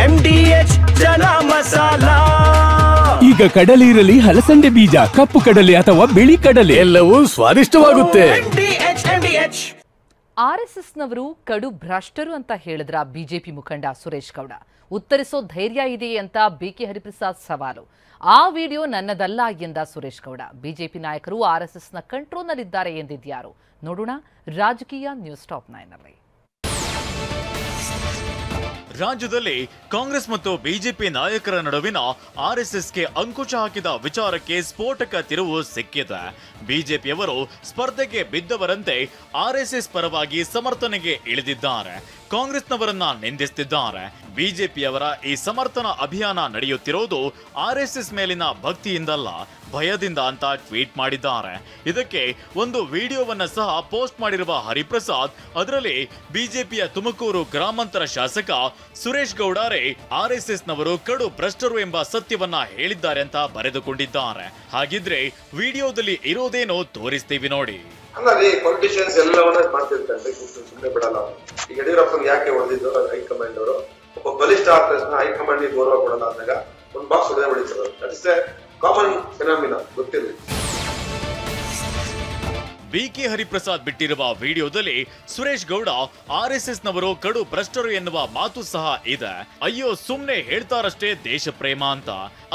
MDH ಜನ ಮಸಾಲಾ. ಈಗ ಕಡಲೆ ಇರಲಿ, ಹಲಸಂಡೆ ಬೀಜ, ಕಪ್ಪು ಕಡಲೆ ಅಥವಾ ಬಿಳಿ ಕಡಲೆ, ಎಲ್ಲವೂ ಸ್ವಾದಿಷ್ಟವಾಗುತ್ತೆ. RSSನವರು ಕಡು ಭ್ರಷ್ಟರು ಅಂತ ಹೇಳಿದ್ರ ಬಿಜೆಪಿ ಮುಖಂಡ ಸುರೇಶ್ ಗೌಡ. ಉತ್ತರಿಸೋ ಧೈರ್ಯ ಇದೆಯೇ ಅಂತ BK ಹರಿಪ್ರಸಾದ್ ಸವಾಲು. ಆ ವಿಡಿಯೋ ನನ್ನದಲ್ಲ ಎಂದ ಸುರೇಶ್ ಗೌಡ. ಬಿಜೆಪಿ ನಾಯಕರು RSSನ ಕಂಟ್ರೋಲ್ನಲ್ಲಿದ್ದಾರೆ ಎಂದಿದ್ಯಾರು? ನೋಡೋಣ ರಾಜಕೀಯ ನ್ಯೂಸ್ ಟಾಪ್ 9 ನಲ್ಲಿ. ರಾಜ್ಯದಲ್ಲಿ ಕಾಂಗ್ರೆಸ್ ಮತ್ತು ಬಿಜೆಪಿ ನಾಯಕರ ನಡುವಿನ RSSಗೆ ಅಂಕುಶ ಹಾಕಿದ ವಿಚಾರಕ್ಕೆ ಸ್ಫೋಟಕ ತಿರುವು ಸಿಕ್ಕಿದೆ. ಬಿಜೆಪಿಯವರು ಸ್ಪರ್ಧೆಗೆ ಬಿದ್ದವರಂತೆ RSS ಪರವಾಗಿ ಸಮರ್ಥನೆಗೆ ಇಳಿದಿದ್ದಾರೆ. ಕಾಂಗ್ರೆಸ್ನವರನ್ನ ನಿಂದಿಸುತ್ತಿದ್ದಾರೆ. ಬಿಜೆಪಿಯವರ ಈ ಸಮರ್ಥನಾ ಅಭಿಯಾನ ನಡೆಯುತ್ತಿರುವುದು RSS ಮೇಲಿನ ಭಕ್ತಿಯಿಂದಲ್ಲ, ಭಯದಿಂದ ಅಂತ ಟ್ವೀಟ್ ಮಾಡಿದ್ದಾರೆ. ಇದಕ್ಕೆ ಒಂದು ವಿಡಿಯೋವನ್ನ ಸಹ ಪೋಸ್ಟ್ ಮಾಡಿರುವ ಹರಿಪ್ರಸಾದ್, ಅದರಲ್ಲಿ ಬಿಜೆಪಿಯ ತುಮಕೂರು ಗ್ರಾಮಾಂತರ ಶಾಸಕ ಸುರೇಶ್ ಗೌಡರೇ RSSನವರು ಕಡು ಭ್ರಷ್ಟರು ಎಂಬ ಸತ್ಯವನ್ನ ಹೇಳಿದ್ದಾರೆ ಅಂತ ಬರೆದುಕೊಂಡಿದ್ದಾರೆ. ಹಾಗಿದ್ರೆ ವಿಡಿಯೋದಲ್ಲಿ ಇರೋದೇನೋ ತೋರಿಸ್ತೀವಿ ನೋಡಿ. ಪೊಲಿಟಿಷಿಯನ್ಸ್ ಎಲ್ಲವನ್ನ ಮಾಡ್ತಿರ್ತಾರೆ, ಸುಮ್ಮನೆ ಬಿಡಲ್ಲ. ಈಗ ಯಡಿಯೂರಪ್ಪನ್ ಯಾಕೆ ಹೊಡೆದಿದ್ದು ಹೈಕಮಾಂಡ್ ಅವರು? ಒಬ್ಬ ಬಲಿಷ್ಠ ಹೈಕಮಾಂಡ್ ಗೌರವ ಕೊಡಲ್ಲ ಅಂದಾಗ ಒಂದು ಬಾಕ್ಸ್ ಹೊಡೆದೇ ಹೊಡಿತಾರೆ. That is A common phenomena, ಗೊತ್ತಿಲ್ಲ. BK ಹರಿಪ್ರಸಾದ್ ಬಿಟ್ಟಿರುವ ವಿಡಿಯೋದಲ್ಲಿ ಸುರೇಶ್ ಗೌಡ RSSನವರು ಕಡು ಭ್ರಷ್ಟರು ಎನ್ನುವ ಮಾತು ಸಹ ಇದೆ. ಅಯ್ಯೋ, ಸುಮ್ನೆ ಹೇಳ್ತಾರಷ್ಟೇ ದೇಶ ಪ್ರೇಮ ಅಂತ,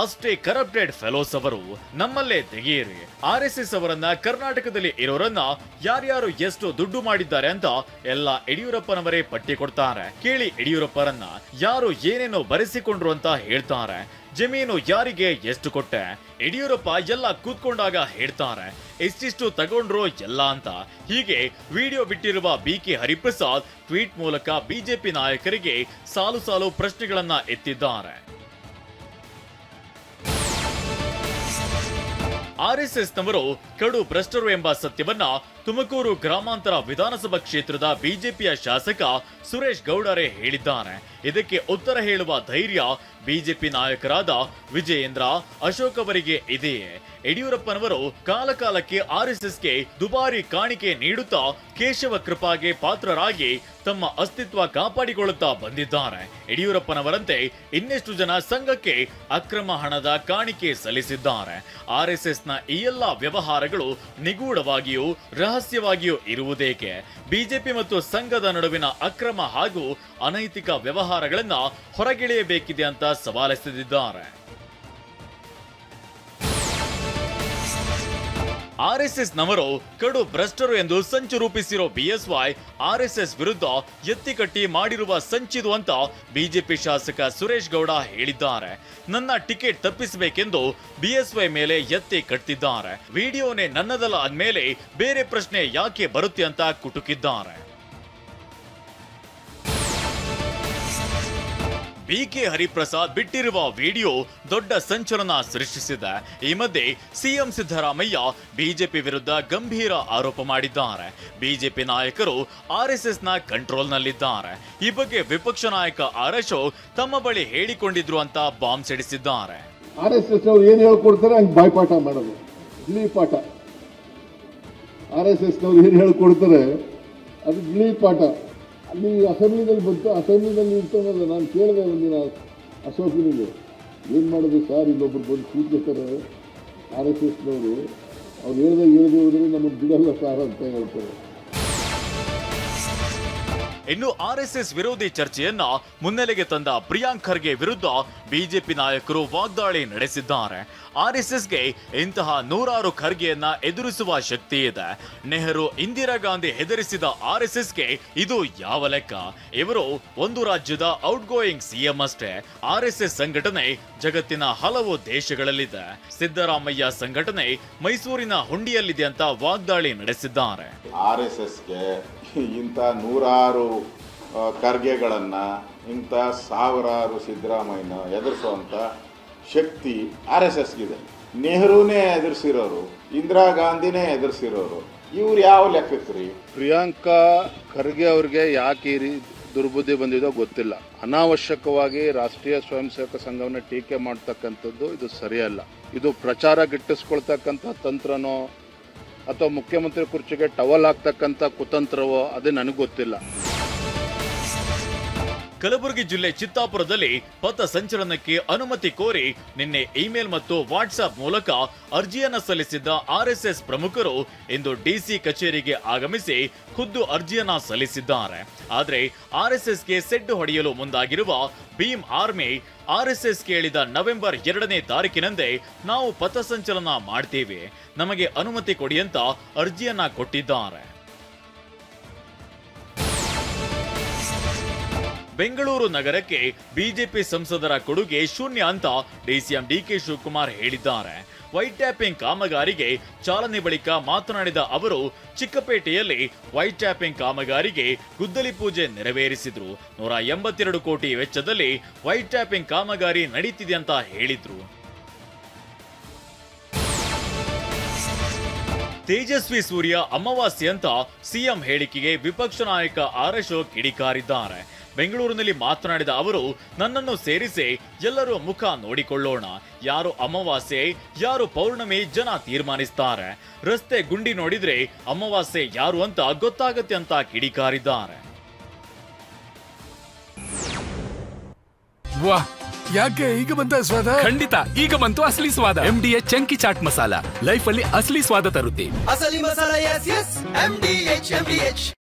ಅಷ್ಟೇ ಕರಪ್ಟೆಡ್ ಫೆಲೋಸ್ ಅವರು, ನಮ್ಮಲ್ಲೇ ತೆಗೆಯಿರಿ. RSS ಅವರನ್ನ ಕರ್ನಾಟಕದಲ್ಲಿ ಇರೋರನ್ನ ಯಾರ್ಯಾರು ಎಷ್ಟು ದುಡ್ಡು ಮಾಡಿದ್ದಾರೆ ಅಂತ ಎಲ್ಲ ಯಡಿಯೂರಪ್ಪನವರೇ ಪಟ್ಟಿ ಕೊಡ್ತಾರೆ. ಕೇಳಿ ಯಡಿಯೂರಪ್ಪರನ್ನ, ಯಾರು ಏನೇನೋ ಬರೆಸಿಕೊಂಡ್ರು ಅಂತ ಹೇಳ್ತಾರೆ. ಜಮೀನು ಯಾರಿಗೆ ಎಷ್ಟು ಕೊಟ್ಟೆ, ಯಡಿಯೂರಪ್ಪ ಎಲ್ಲ ಕೂತ್ಕೊಂಡಾಗ ಹೇಳ್ತಾರೆ ಎಷ್ಟಿಷ್ಟು ತಗೊಂಡ್ರು ಎಲ್ಲ ಅಂತ. ಹೀಗೆ ವಿಡಿಯೋ ಬಿಟ್ಟಿರುವ BK ಹರಿಪ್ರಸಾದ್ ಟ್ವೀಟ್ ಮೂಲಕ ಬಿಜೆಪಿ ನಾಯಕರಿಗೆ ಸಾಲು ಸಾಲು ಪ್ರಶ್ನೆಗಳನ್ನ ಎತ್ತಿದ್ದಾರೆ. RSSನವರು ಕಡು ಭ್ರಷ್ಟರು ಎಂಬ ಸತ್ಯವನ್ನ ತುಮಕೂರು ಗ್ರಾಮಾಂತರ ವಿಧಾನಸಭಾ ಕ್ಷೇತ್ರದ ಬಿಜೆಪಿಯ ಶಾಸಕ ಸುರೇಶ್ ಗೌಡರೇ ಹೇಳಿದ್ದಾರೆ. ಇದಕ್ಕೆ ಉತ್ತರ ಹೇಳುವ ಧೈರ್ಯ ಬಿಜೆಪಿ ನಾಯಕರಾದ ವಿಜಯೇಂದ್ರ, ಅಶೋಕ್ ಅವರಿಗೆ ಇದೆಯೇ? ಯಡಿಯೂರಪ್ಪನವರು ಕಾಲಕಾಲಕ್ಕೆ RSSಗೆ ದುಬಾರಿ ಕಾಣಿಕೆ ನೀಡುತ್ತಾ ಕೇಶವ ಕೃಪಾಗೆ ಪಾತ್ರರಾಗಿ ತಮ್ಮ ಅಸ್ತಿತ್ವ ಕಾಪಾಡಿಕೊಳ್ಳುತ್ತಾ ಬಂದಿದ್ದಾರೆ. ಯಡಿಯೂರಪ್ಪನವರಂತೆ ಇನ್ನೆಷ್ಟು ಜನ ಸಂಘಕ್ಕೆ ಅಕ್ರಮ ಹಣದ ಕಾಣಿಕೆ ಸಲ್ಲಿಸಿದ್ದಾರೆ. RSSನ ಈ ಎಲ್ಲ ವ್ಯವಹಾರಗಳು ನಿಗೂಢವಾಗಿಯೂ ರಹಸ್ಯವಾಗಿಯೂ ಇರುವುದೇಕೆ? ಬಿಜೆಪಿ ಮತ್ತು ಸಂಘದ ನಡುವಿನ ಅಕ್ರಮ ಹಾಗೂ ಅನೈತಿಕ ವ್ಯವಹಾರಗಳನ್ನ ಹೊರಗೆಳೆಯಬೇಕಿದೆ ಅಂತ ಸವಾಲೆಸೆದಿದ್ದಾರೆ. RSSನವರು ಕಡು ಭ್ರಷ್ಟರು ಎಂದು ಸಂಚು ರೂಪಿಸಿರೋ BSY RSS ವಿರುದ್ಧ ಎತ್ತಿಕಟ್ಟಿ ಮಾಡಿರುವ ಸಂಚಿದು ಅಂತ ಬಿಜೆಪಿ ಶಾಸಕ ಸುರೇಶ್ ಗೌಡ ಹೇಳಿದ್ದಾರೆ. ನನ್ನ ಟಿಕೆಟ್ ತಪ್ಪಿಸಬೇಕೆಂದು BSY ಮೇಲೆ ಎತ್ತಿ ಕಟ್ಟಿದ್ದಾರೆ. ವಿಡಿಯೋನೇ ನನ್ನದಲ್ಲ ಅಂದ್ಮೇಲೆ ಬೇರೆ ಪ್ರಶ್ನೆ ಯಾಕೆ ಬರುತ್ತೆ ಅಂತ ಕುಟುಕಿದ್ದಾರೆ. BK ಹರಿಪ್ರಸಾದ್ ಬಿಟ್ಟಿರುವ ವಿಡಿಯೋ ದೊಡ್ಡ ಸಂಚಲನ ಸೃಷ್ಟಿಸಿದೆ. ಈ ಮಧ್ಯೆ ಸಿಎಂ ಸಿದ್ದರಾಮಯ್ಯ ಬಿಜೆಪಿ ವಿರುದ್ಧ ಗಂಭೀರ ಆರೋಪ ಮಾಡಿದ್ದಾರೆ. ಬಿಜೆಪಿ ನಾಯಕರು RSSನ ಕಂಟ್ರೋಲ್ನಲ್ಲಿದ್ದಾರೆ. ಈ ಬಗ್ಗೆ ವಿಪಕ್ಷ ನಾಯಕ ಆರ್ ಅಶೋಕ್ ತಮ್ಮ ಬಳಿ ಹೇಳಿಕೊಂಡಿದ್ರು ಅಂತ ಬಾಂಬ್ ಸಿಡಿಸಿದ್ದಾರೆ. RSS ಅವರು ಏನು ಹೇಳ್ಕೊಡ್ತಾರೆ ಹಂಗೆ ಬಾಯ್ಪಾಠ ಮಾಡೋದು, ಗಿಳಿ ಪಾಠ. RSS ನವರು ಏನು ಹೇಳ್ಕೊಡ್ತಾರೆ ಅದು ಗಿಳಿ ಪಾಠ. ಅಲ್ಲಿ ಅಸೆಂಬ್ಲಿನಲ್ಲಿ ಬಂತು, ಅಸೆಂಬ್ಲಿನಲ್ಲಿ ಇರ್ತನಲ್ಲ, ನಾನು ಕೇಳಿದೆ ಒಂದಿನ ಅಶೋಕನಿಗೆ, ಏನು ಮಾಡೋದು ಸರ್, ಇಲ್ಲೊಬ್ರು ಬಂದು ಕೂತ್ಕೊತಾರೆ RSSನವರು, ಅವ್ರು ಹೇಳ್ದೆ ಹೋದ್ರೆ ನಮಗೆ ಬಿಡಲ್ಲ ಸಾರ್ ಅಂತ ಹೇಳ್ತಾರೆ. ಇನ್ನು RSS ವಿರೋಧಿ ಚರ್ಚೆಯನ್ನ ಮುನ್ನೆಲೆಗೆ ತಂದ ಪ್ರಿಯಾಂಕ್ ಖರ್ಗೆ ವಿರುದ್ಧ ಬಿಜೆಪಿ ನಾಯಕರು ವಾಗ್ದಾಳಿ ನಡೆಸಿದ್ದಾರೆ. RSSಗೆ ಇಂತಹ ನೂರಾರು ಖರ್ಗೆಯನ್ನ ಎದುರಿಸುವ ಶಕ್ತಿ ಇದೆ. ನೆಹರು, ಇಂದಿರಾ ಗಾಂಧಿ ಹೆದರಿಸಿದ RSSಗೆ ಇದು ಯಾವ ಲೆಕ್ಕ? ಇವರು ಒಂದು ರಾಜ್ಯದ ಔಟ್ ಗೋಯಿಂಗ್ CM ಅಷ್ಟೇ. RSS ಸಂಘಟನೆ ಜಗತ್ತಿನ ಹಲವು ದೇಶಗಳಲ್ಲಿದೆ. ಸಿದ್ದರಾಮಯ್ಯ ಸಂಘಟನೆ ಮೈಸೂರಿನ ಹುಂಡಿಯಲ್ಲಿದೆ ಅಂತ ವಾಗ್ದಾಳಿ ನಡೆಸಿದ್ದಾರೆ. RSSಗೆ ಇಂಥ ನೂರಾರು ಖರ್ಗೆಗಳನ್ನು, ಇಂಥ ಸಾವಿರಾರು ಸಿದ್ದರಾಮಯ್ಯನ ಎದುರಿಸುವಂಥ ಶಕ್ತಿ RSSಗಿದೆ. ನೆಹರೂನೇ ಎದುರಿಸಿರೋರು, ಇಂದಿರಾ ಗಾಂಧಿನೇ ಎದುರಿಸಿರೋರು, ಇವ್ರು ಯಾವ ಲೆಕ್ಕಕ್ರಿ? ಪ್ರಿಯಾಂಕಾ ಖರ್ಗೆ ಅವ್ರಿಗೆ ಯಾಕೆ ಈ ದುರ್ಬುದ್ಧಿ ಬಂದಿದೋ ಗೊತ್ತಿಲ್ಲ. ಅನಾವಶ್ಯಕವಾಗಿ ರಾಷ್ಟ್ರೀಯ ಸ್ವಯಂ ಸೇವಕ ಸಂಘವನ್ನು ಟೀಕೆ ಮಾಡ್ತಕ್ಕಂಥದ್ದು ಇದು ಸರಿಯಲ್ಲ. ಇದು ಪ್ರಚಾರ ಗಿಟ್ಟಿಸ್ಕೊಳ್ತಕ್ಕಂಥ ತಂತ್ರನೋ ಅಥವಾ ಮುಖ್ಯಮಂತ್ರಿ ಕುರ್ಚಿಗೆ ಟವಲ್ ಹಾಕ್ತಕ್ಕಂಥ ಕುತಂತ್ರವೋ ಅದು ನನಗೆ ಗೊತ್ತಿಲ್ಲ. ಕಲಬುರಗಿ ಜಿಲ್ಲೆ ಚಿತ್ತಾಪುರದಲ್ಲಿ ಪಥ ಸಂಚಲನಕ್ಕೆ ಅನುಮತಿ ಕೋರಿ ನಿನ್ನೆ ಇಮೇಲ್ ಮತ್ತು ವಾಟ್ಸ್ಆಪ್ ಮೂಲಕ ಅರ್ಜಿಯನ್ನ ಸಲ್ಲಿಸಿದ್ದ ಆರ್ಎಸ್ಎಸ್ ಪ್ರಮುಖರು ಇಂದು ಡಿಸಿ ಕಚೇರಿಗೆ ಆಗಮಿಸಿ ಖುದ್ದು ಅರ್ಜಿಯನ್ನ ಸಲ್ಲಿಸಿದ್ದಾರೆ. ಆದರೆ ಆರ್ಎಸ್ಎಸ್ಗೆ ಸೆಡ್ಡು ಹೊಡೆಯಲು ಮುಂದಾಗಿರುವ ಭೀಮ್ ಆರ್ಮಿ ಆರ್ಎಸ್ಎಸ್ ಕೇಳಿದ ನವೆಂಬರ್ 2ನೇ ತಾರೀಕಿನಂದೇ ನಾವು ಪಥಸಂಚಲನ ಮಾಡ್ತೀವಿ, ನಮಗೆ ಅನುಮತಿ ಕೊಡಿ ಅಂತ ಅರ್ಜಿಯನ್ನ ಕೊಟ್ಟಿದ್ದಾರೆ. ಬೆಂಗಳೂರು ನಗರಕ್ಕೆ ಬಿಜೆಪಿ ಸಂಸದರ ಕೊಡುಗೆ ಶೂನ್ಯ ಅಂತ ಡಿಸಿಎಂ ಡಿಕೆ ಶಿವಕುಮಾರ್ ಹೇಳಿದ್ದಾರೆ. ವೈಟ್ ಟ್ಯಾಪಿಂಗ್ ಕಾಮಗಾರಿಗೆ ಚಾಲನೆ ಬಳಿಕ ಮಾತನಾಡಿದ ಅವರು ಚಿಕ್ಕಪೇಟೆಯಲ್ಲಿ ವೈಟ್ ಟ್ಯಾಪಿಂಗ್ ಕಾಮಗಾರಿಗೆ ಗುದ್ದಲಿ ಪೂಜೆ ನೆರವೇರಿಸಿದ್ರು. 182 ಕೋಟಿ ವೆಚ್ಚದಲ್ಲಿ ವೈಟ್ ಟ್ಯಾಪಿಂಗ್ ಕಾಮಗಾರಿ ನಡೀತಿದೆ ಅಂತ ಹೇಳಿದ್ರು. ತೇಜಸ್ವಿ ಸೂರ್ಯ ಅಮಾವಾಸ್ಯೆ ಅಂತ ಸಿಎಂ ಹೇಳಿಕೆಗೆ ವಿಪಕ್ಷ ನಾಯಕ ಆರ್ ಅಶೋಕ್ ಕಿಡಿಕಾರಿದ್ದಾರೆ. ಬೆಂಗಳೂರಿನಲ್ಲಿ ಮಾತನಾಡಿದ ಅವರು, ನನ್ನನ್ನು ಸೇರಿಸಿ ಎಲ್ಲರೂ ಮುಖ ನೋಡಿಕೊಳ್ಳೋಣ, ಯಾರು ಅಮಾವಾಸ್ಯೆ ಯಾರು ಪೌರ್ಣಮಿ ಜನ ತೀರ್ಮಾನಿಸ್ತಾರೆ, ರಸ್ತೆ ಗುಂಡಿ ನೋಡಿದ್ರೆ ಅಮಾವಾಸ್ಯೆ ಯಾರು ಅಂತ ಗೊತ್ತಾಗತ್ತೆ ಅಂತ ಕಿಡಿಕಾರಿದ್ದಾರೆ. ವಾಹ್, ಯಾಕೆ ಈಗ ಬಂತ ಸ್ವಾದ? ಖಂಡಿತ ಈಗ ಬಂತು ಅಸಲಿ ಸ್ವಾದ. MDH chunky chaat masala life ಅಲ್ಲಿ ಅಸಲಿ ಸ್ವಾದ ತರುತ್ತೆ. ಅಸಲಿ ಮಸಾಲ, ಎಸ್ ಎಸ್ MDH.